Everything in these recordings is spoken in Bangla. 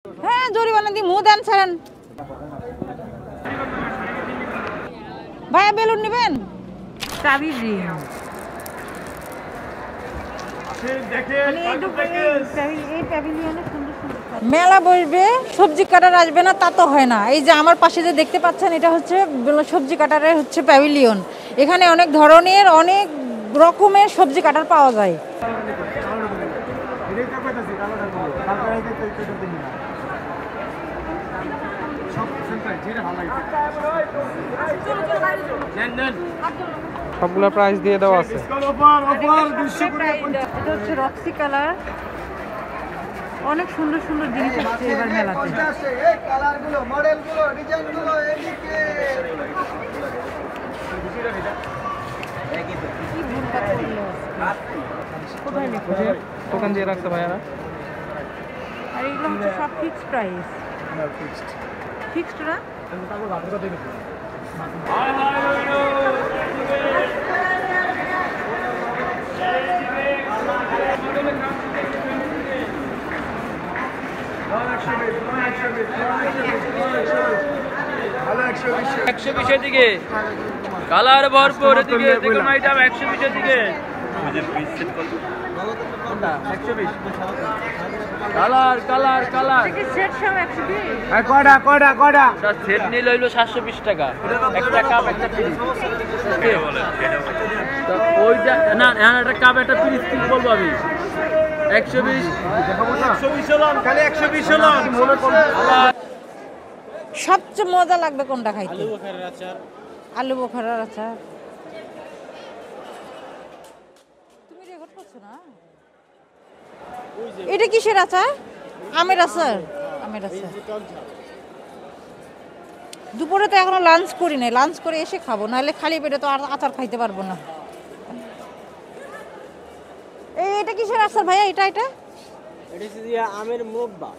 হ্যাঁ জরিমানা দি মুখ দেন ছাড়েন। ভাইয়া বেলুন নেবেন? চাবি দিন। মেলা বসবে, সবজি কাটার আসবে না তা তো হয় না। এই যে আমার পাশে যে দেখতে পাচ্ছেন এটা হচ্ছে সবজি কাটারের হচ্ছে প্যাভিলিয়ন। এখানে অনেক ধরনের অনেক রকমের সবজি কাটার পাওয়া যায়। সবগুলো প্রাইস দিয়ে দেওয়া আছে। এটা হচ্ছে রক্সি কালার, অনেক সুন্দর সুন্দর জিনিস আছে এবার মেলাতে। দোকান দিয়ে রাখছে ভাইয়ারা। আর এগুলো হচ্ছে সব ফিক্সড প্রাইস। ফিক্সড না? দিকে কালার ভরপুর, এদিকে দেখুন আইটেম 120 দিকে কালার কালার কালার সেট সব 120। সেট নিয়ে লইলো 720 টাকা, একটা কাপ একটা পিস। ওইটা না একটা কাপ একটা পিস কি বলবো আমি 120 খালি 120 হলো। সবচেয়ে মজা লাগবে কোনটা খাইতে? আলু বোখারার আচার। তুমি রেকর্ড করছো না? এটা কিসের আচার? আমের আচার। আমের আচার। দুপুরে তো এখনো লাঞ্চ করি নাই, লাঞ্চ করে এসে খাবো, নাহলে খালি পেটে তো আর আচার খাইতে পারবো না। এটা কিসের আচার ভাইয়া? এটা এটা হচ্ছে আমের মুরব্বা।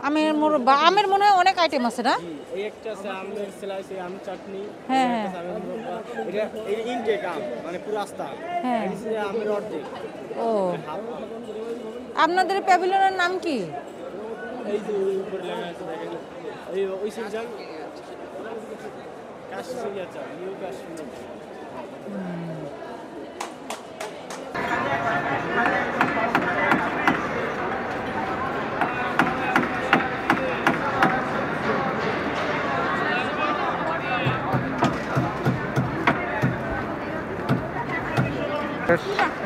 আমের মুরব্বা। আমের মনে হয় অনেক আইটেম আছে না? এই একটা আছে আমের স্লাইস, আম চাটনি। হ্যাঁ হ্যাঁ। আমের মুরব্বা এটা ইনটেক আম, মানে পুরো আস্তা। হ্যাঁ। এটা হচ্ছে আমের অর্ধেক। ও, আপনাদের প্যাভিলিয়নের নাম কি? এই যে উপরে লেখা আছে দেখেন, এই ওই সিজন কাশ্মীরি আচার, নিউ কাশ্মীরি।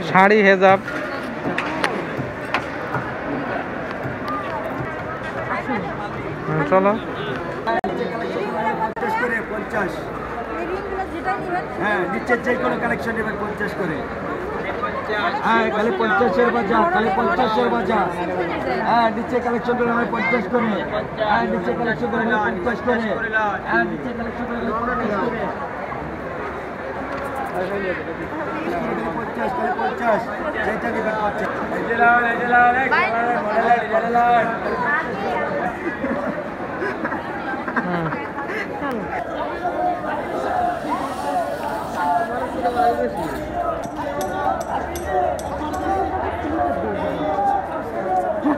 শাড়ি হেজাব চলো। হ্যাঁ, নিচের যে কোনো কালেকশন নেবেন 50 করে। হ্যাঁ, খালি 50-এর বাজার, খালি 50-এর বাজার। হ্যাঁ, নিচে কালেকশন করে হয় 50 করে। হ্যাঁ, নিচে কালেকশন করে হয় 50 করে। হ্যাঁ, নিচে কালেকশন করে হয় 50 করে। 50 করে 50, যেটা নেবেন 50।